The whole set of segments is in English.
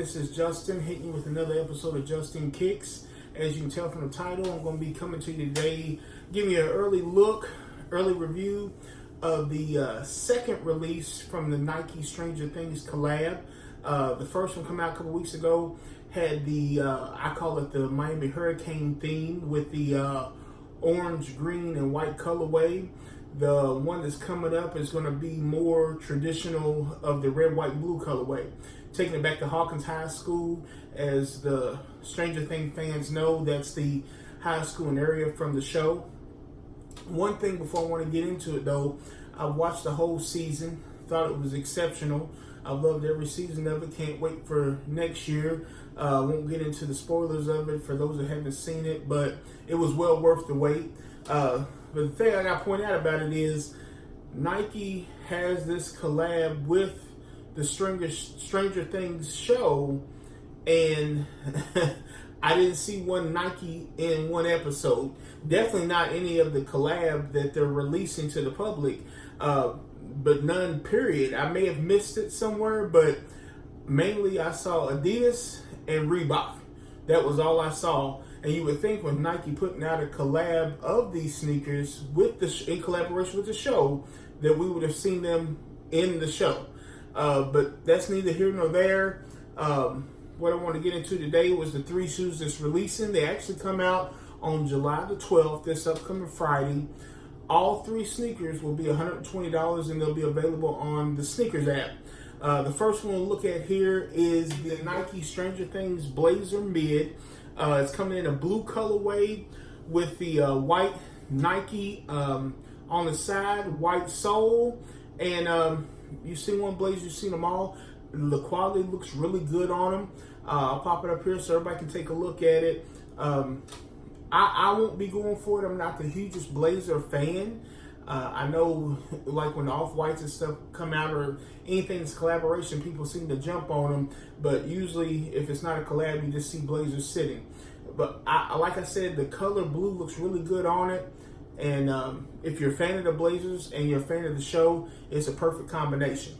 this is Justin hitting you with another episode of Justin Kicks. As you can tell from the title, I'm going to be coming to you today, giving you an early review of the second release from the Nike Stranger Things collab. The first one came out a couple weeks ago, had the, I call it the Miami Hurricane theme with the orange, green, and white colorway. The one that's coming up is going to be more traditional of the red, white, and blue colorway. Taking it back to Hawkins High School. As the Stranger Things fans know, that's the high school and area from the show. One thing before I want to get into it though, I watched the whole season, thought it was exceptional. I loved every season of it, can't wait for next year. Won't get into the spoilers of it for those that haven't seen it, but it was well worth the wait. But the thing I got to point out about it is Nike has this collab with the Stranger Things show, and I didn't see one Nike in one episode. Definitely not any of the collab that they're releasing to the public, but none, period. I may have missed it somewhere, but mainly I saw Adidas and Reebok. That was all I saw. And you would think with Nike putting out a collab of these sneakers with in collaboration with the show, that we would have seen them in the show. But that's neither here nor there. What I want to get into today was the three shoes that's releasing. They actually come out on July the 12th, this upcoming Friday. All three sneakers will be $120 and they'll be available on the sneakers app. The first one we'll look at here is the Nike Stranger Things Blazer Mid. It's coming in a blue colorway with the white Nike on the side, white sole, and you've seen one blazer, you've seen them all. The quality looks really good on them. I'll pop it up here so everybody can take a look at it. I won't be going for it. I'm not the hugest blazer fan. I know, like when the off-whites and stuff come out or anything's collaboration, people seem to jump on them. But usually, if it's not a collab, you just see blazers sitting. But like I said, the color blue looks really good on it. And if you're a fan of the blazers and you're a fan of the show, it's a perfect combination.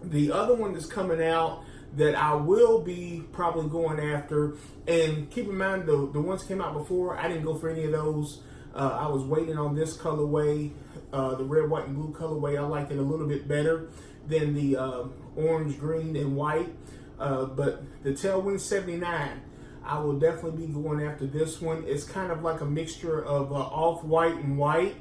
The other one that's coming out that I will be probably going after, and keep in mind the ones came out before, I didn't go for any of those. I was waiting on this colorway, the red, white, and blue colorway. I liked it a little bit better than the orange, green, and white. But the Tailwind 79, I will definitely be going after this one. It's kind of like a mixture of off-white and white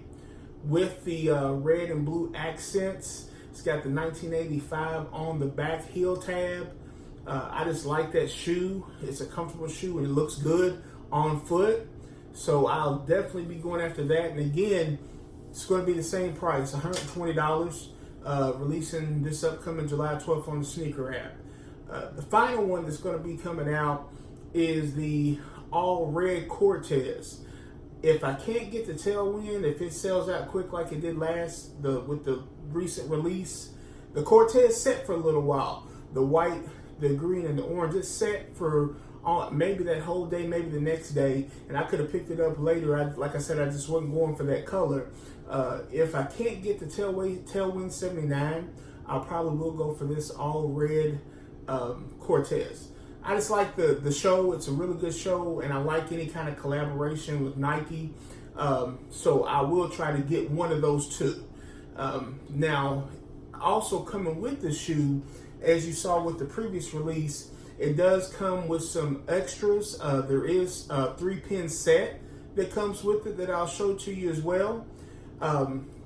with the red and blue accents. It's got the 1985 on the back heel tab. I just like that shoe. It's a comfortable shoe and it looks good on foot. So I'll definitely be going after that. And again, it's going to be the same price, $120, releasing this upcoming July 12th on the sneaker app. The final one that's going to be coming out is the Allred Cortez. If I can't get the Tailwind, if it sells out quick like it did with the recent release, the Cortez set for a little while. The white, the green, and the orange, it's set for maybe that whole day, maybe the next day, and I could have picked it up later. Like I said, I just wasn't going for that color. If I can't get the Tailwind 79, I probably will go for this Allred Cortez. I just like the show. It's a really good show, and I like any kind of collaboration with Nike. So I will try to get one of those two. Now, also coming with the shoe, as you saw with the previous release, it does come with some extras. There is a 3-pin set that comes with it that I'll show to you as well.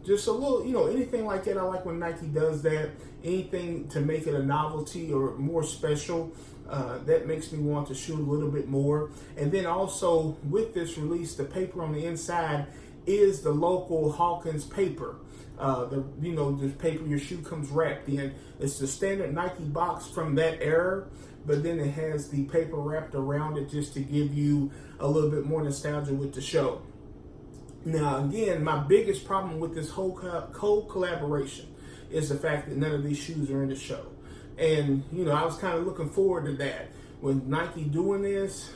Just a little, anything like that. I like when Nike does that. Anything to make it a novelty or more special. That makes me want to shoot a little bit more. And then also with this release, the paper on the inside is the local Hawkins paper. The paper your shoe comes wrapped in. It's the standard Nike box from that era, but then it has the paper wrapped around it just to give you a little bit more nostalgia with the show. Now, again, my biggest problem with this whole collaboration is the fact that none of these shoes are in the show. And, I was kind of looking forward to that. With Nike doing this,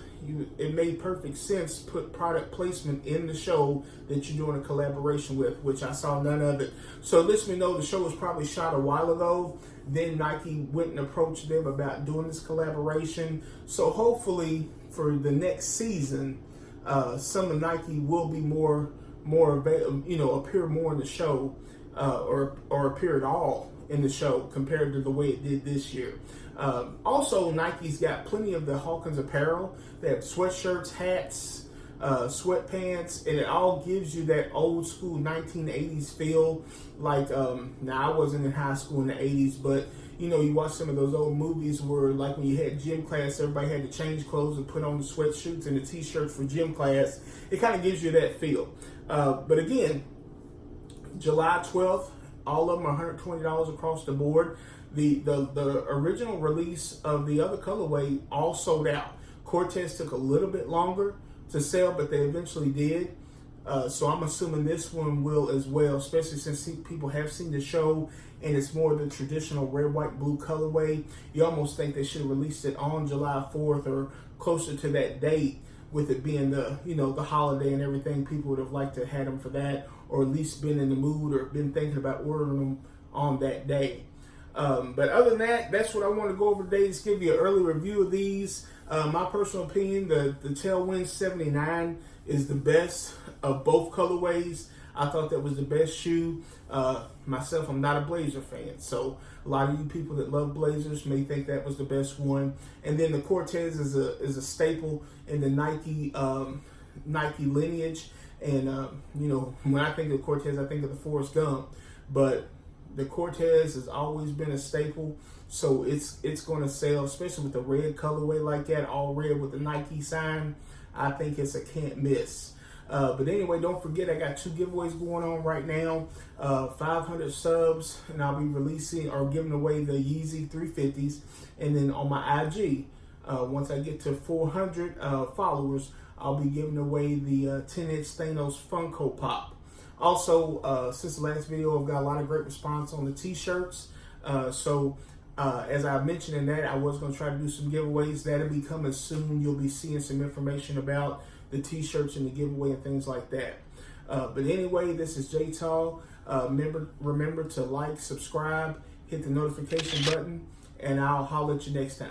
it made perfect sense to put product placement in the show that you're doing a collaboration with, which I saw none of it. So it lets me know the show was probably shot a while ago. Then Nike went and approached them about doing this collaboration. So hopefully for the next season, some of Nike will be more appear more in the show, or appear at all in the show compared to the way it did this year. Also, Nike's got plenty of the Hawkins apparel. They have sweatshirts, hats, sweatpants, and it all gives you that old school 1980s feel. Like, now I wasn't in high school in the 80s, but you know, you watch some of those old movies where, like, when you had gym class, everybody had to change clothes and put on the sweatshirts and the t-shirts for gym class. It kind of gives you that feel. But again, July 12th, all of them are $120 across the board. The original release of the other colorway all sold out. Cortez took a little bit longer to sell, but they eventually did. So I'm assuming this one will as well, especially since people have seen the show and it's more the traditional red, white, blue colorway. You almost think they should have released it on July 4th or closer to that date, with it being the holiday and everything. People would have liked to have had them for that, or at least been in the mood or been thinking about ordering them on that day. But other than that, that's what I want to go over today. Just give you an early review of these. My personal opinion, the Tailwind 79 is the best of both colorways. I thought that was the best shoe. Myself, I'm not a Blazer fan, so a lot of you people that love Blazers may think that was the best one. And then the Cortez is a staple in the Nike lineage. And when I think of Cortez, I think of the Forrest Gump, but the Cortez has always been a staple, so it's going to sell, especially with the red colorway like that, all red with the Nike sign. I think it's a can't miss. But anyway, don't forget, I got 2 giveaways going on right now. 500 subs, and I'll be releasing or giving away the Yeezy 350s. And then on my IG, once I get to 400 followers, I'll be giving away the 10-inch Thanos Funko Pop. Also, since the last video, I've got a lot of great response on the t-shirts. So as I mentioned in that, I was going to try to do some giveaways. That'll be coming soon. You'll be seeing some information about the t-shirts and the giveaway and things like that. But anyway, this is J Tall. Remember to like, subscribe, hit the notification button, and I'll holler at you next time.